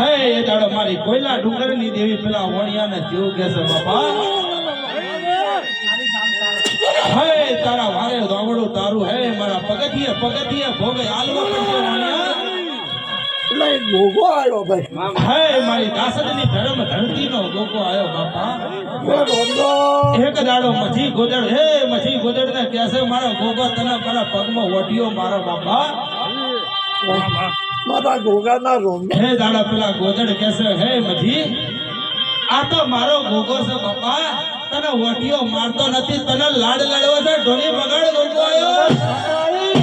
હે એ દાડો મારી કોયલા ડુંગરની દેવી પેલા વણિયાને જીવ કેસે બાપા હે તારા વારે દોગડું તારું હે મારા પગથિયે ભોગે આલવા પડશે વણિયા લઈ ગોગો આવ્યો ભાઈ હે મારી દાસદની ધર્મ ધરતીનો ગોગો આવ્યો બાપા એક દાડો મજી ગોદડ ને કેસે મારો ગોગો તને મારા પગમાં ઓઢિયો મારો બાપા મારા ગોગાના રોમ હે દાડા પેલા ગોદડ કેસે હે મજી આ તો મારો ગોગો છે બાપા તને ઓઢિયો મારતો નથી તને લાડ લડવો છે ઢોલી બગાડ ગોગો આવ્યો